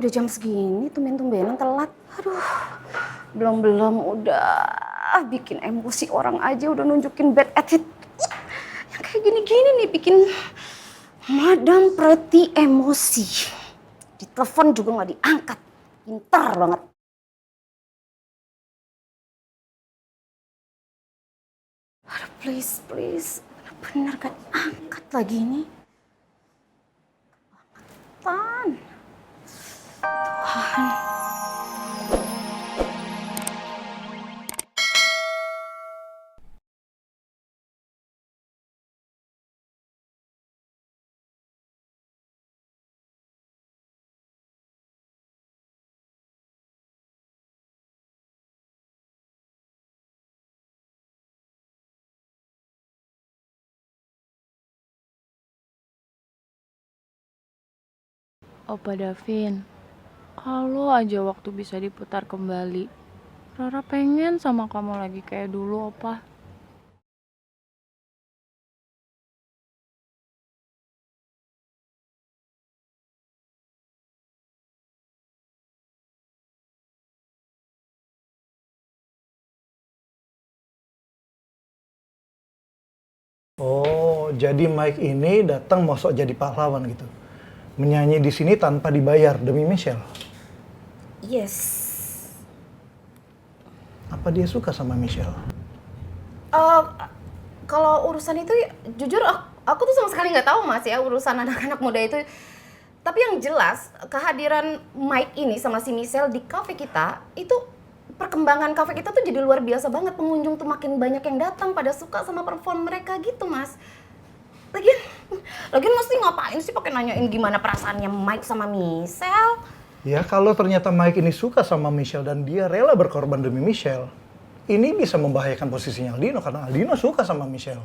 udah jam segini, tumben-tumbenan telat. Aduh, belum udah bikin emosi orang aja, udah nunjukin bad attitude. Yang kayak gini-gini nih bikin Madam Pretty emosi. Ditelepon juga nggak diangkat. Pintar banget. Aduh, please. Bener gak diangkat lagi ini. Tan. Tuhan. Opa Davin, kalau aja waktu bisa diputar kembali, Rara pengen sama kamu lagi kayak dulu, Opa. Oh, jadi Mike ini datang mau sok jadi pahlawan gitu. Menyanyi di sini tanpa dibayar demi Michelle. Yes. Apa dia suka sama Michelle? Kalau urusan itu jujur aku tuh sama sekali nggak tahu Mas ya urusan anak-anak muda itu. Tapi yang jelas kehadiran Mike ini sama si Michelle di cafe kita itu perkembangan cafe kita tuh jadi luar biasa banget. Pengunjung tuh makin banyak yang datang pada suka sama perform mereka gitu Mas. Lagian mesti ngapain sih pakai nanyain gimana perasaannya Mike sama Michelle? Ya kalau ternyata Mike ini suka sama Michelle dan dia rela berkorban demi Michelle, ini bisa membahayakan posisinya Aldino karena Aldino suka sama Michelle.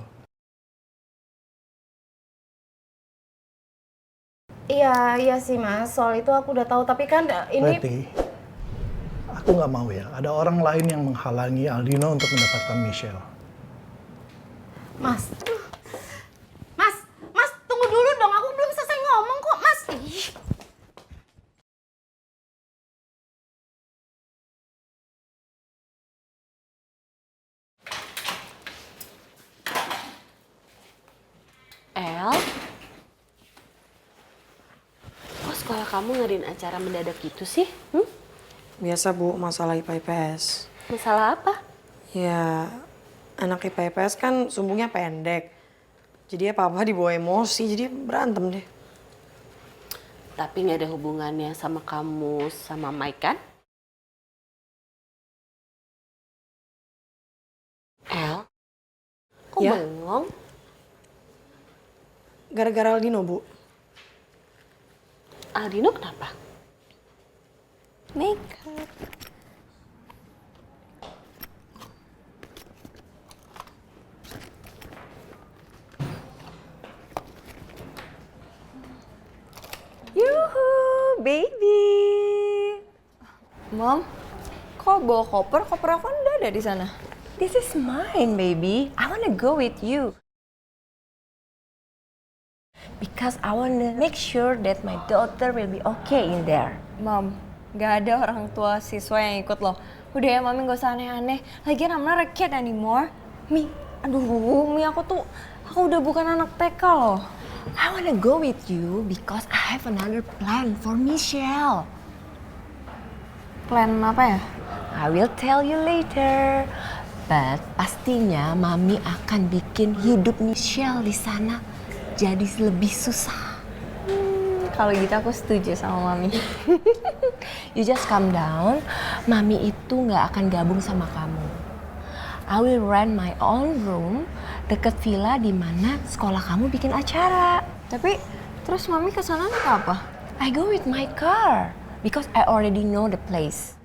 Iya sih Mas, soal itu aku udah tahu tapi kan ini Berarti, aku nggak mau ya ada orang lain yang menghalangi Aldino untuk mendapatkan Michelle. Mas. Mas, tunggu dulu dong, aku belum selesai ngomong kok, Mas. Ih. El, kok sekolah kamu ngadain acara mendadak gitu sih? Biasa Bu, masalah IPA IPS. Masalah apa? Ya, anak IPA IPS kan sumbungnya pendek. Jadi ya papa dibawa emosi, jadi berantem deh. Tapi nggak ada hubungannya sama kamu sama Mike kan? El, kok Ya. bengong? Gara-gara Aldino, Bu. Aldino kenapa? Makeup. Yuhu, baby. Mom, kok bawa koper? Koper aku kan udah ada di sana. This is mine, baby. I wanna go with you. Because I wanna make sure that my daughter will be okay in there. Mom, gak ada orang tua siswa yang ikut loh. Udah ya, Mami gak usah aneh-aneh. Lagian I'm not a kid anymore. Mi, aku udah bukan anak TK loh. I wanna go with you because I have another plan for Michelle. Plan apa ya? I will tell you later. But pastinya Mami akan bikin hidup Michelle di sana jadi lebih susah. Kalau gitu aku setuju sama Mami. You just calm down. Mami itu nggak akan gabung sama kamu. I will rent my own room deket villa di mana sekolah kamu bikin acara. Tapi terus Mami kesana naik apa? I go with my car because I already know the place.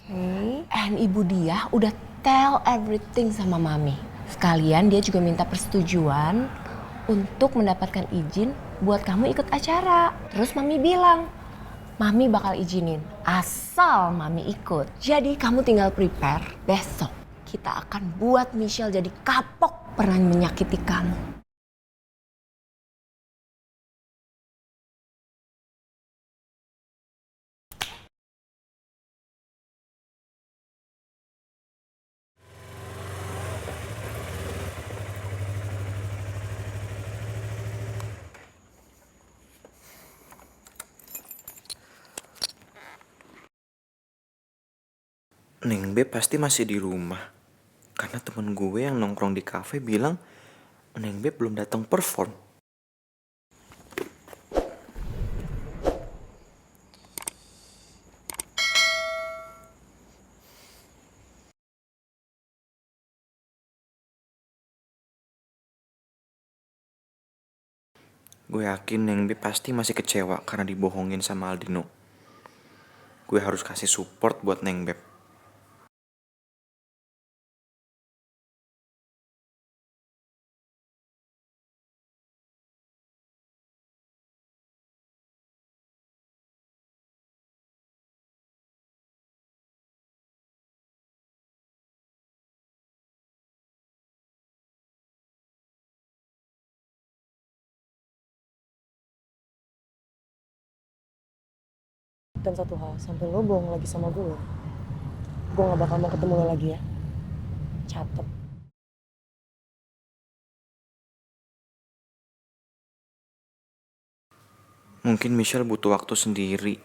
Okay. And Ibu Dia udah tell everything sama Mami. Sekalian dia juga minta persetujuan untuk mendapatkan izin buat kamu ikut acara. Terus Mami bilang, Mami bakal izinin asal Mami ikut. Jadi kamu tinggal prepare, besok kita akan buat Michelle jadi kapok pernah menyakiti kamu. Neng Beb pasti masih di rumah. Karena temen gue yang nongkrong di kafe bilang Neng Beb belum datang perform. Gue yakin Neng Beb pasti masih kecewa karena dibohongin sama Aldino. Gue harus kasih support buat Neng Beb. Dan satu hal, sampai lo bohong lagi sama gue gak bakal mau ketemu lo lagi ya. Catet. Mungkin Michelle butuh waktu sendiri.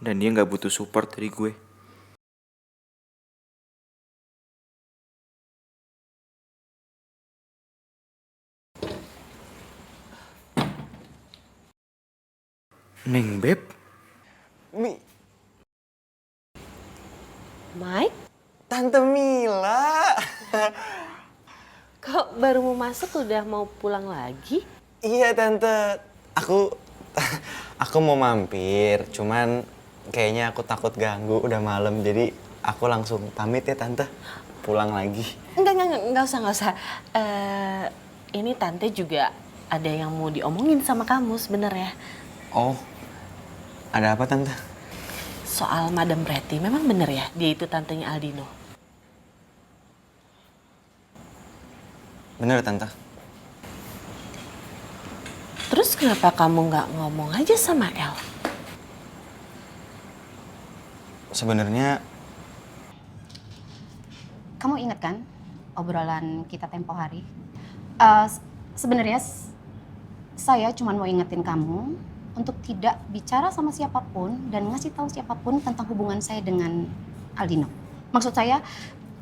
Dan dia gak butuh support dari gue. Neng Beb? Mike, Tante Mila. kok baru mau masuk udah mau pulang lagi? Iya Tante, aku mau mampir, cuman kayaknya aku takut ganggu udah malam, jadi aku langsung pamit ya Tante, pulang lagi. Enggak usah. Ini Tante juga ada yang mau diomongin sama kamu sebenarnya. Oh, ada apa Tante? Soal Madam Pretty, memang bener ya dia itu tantenya Aldino? Bener Tante. Terus kenapa kamu nggak ngomong aja sama El? Sebenarnya Kamu ingat kan obrolan kita tempo hari? Sebenarnya saya cuma mau ingetin kamu untuk tidak bicara sama siapapun dan ngasih tahu siapapun tentang hubungan saya dengan Aldino. Maksud saya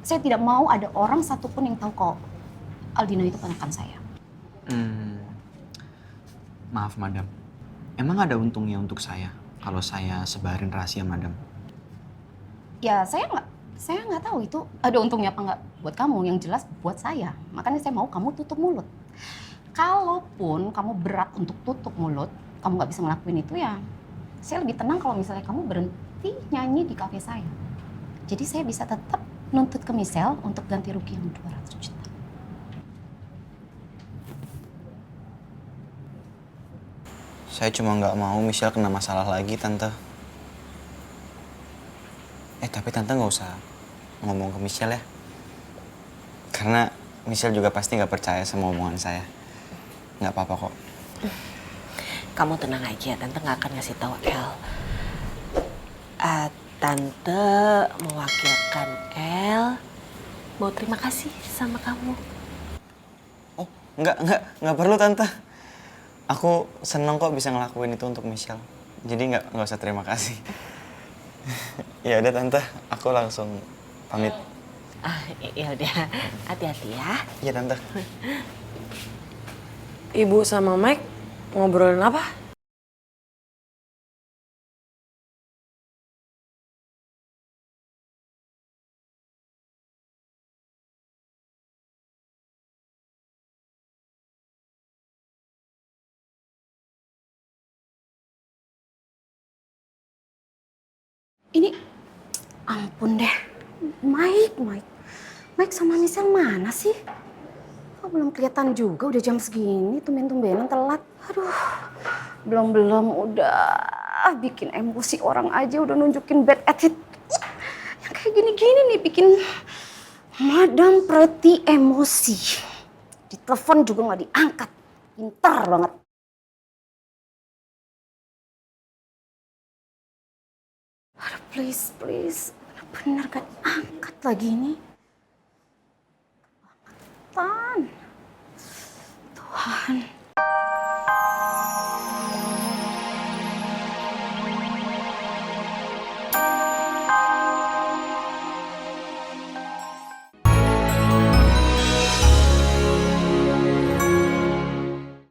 tidak mau ada orang satupun yang tahu kok Aldino itu ponakan saya. maaf Madam, emang ada untungnya untuk saya kalau saya sebarin rahasia Madam? Ya saya nggak tahu itu ada untungnya apa nggak buat kamu. Yang jelas buat saya. Makanya saya mau kamu tutup mulut. Kalaupun kamu berat untuk tutup mulut, kamu nggak bisa ngelakuin itu ya. Saya lebih tenang kalau misalnya kamu berhenti nyanyi di kafe saya. Jadi saya bisa tetap nuntut ke Michelle untuk ganti rugi yang 200 juta. Saya cuma nggak mau Michelle kena masalah lagi Tante. Tapi Tante nggak usah ngomong ke Michelle ya. Karena Michelle juga pasti nggak percaya sama omongan saya. Nggak apa-apa kok. Kamu tenang aja, Tante nggak akan ngasih tahu El. Tante mewakilkan El mau terima kasih sama kamu. Oh, nggak perlu Tante. Aku seneng kok bisa ngelakuin itu untuk Michelle. Jadi nggak usah terima kasih. Ya udah Tante, aku langsung pamit. Ya udah, hati-hati ya. Iya Tante. Ibu sama Mike ngobrolin apa? Ini ampun deh. Mike sama Michelle mana sih? Kok belum kelihatan juga udah jam segini, tumben-tumbenan telat. Aduh, belum udah bikin emosi orang aja, udah nunjukin bad attitude. Yang kayak gini-gini nih bikin Madam Pretty emosi. Ditelepon juga nggak diangkat. Pintar banget. Aduh, please. Bener gak diangkat lagi ini. Tuhan.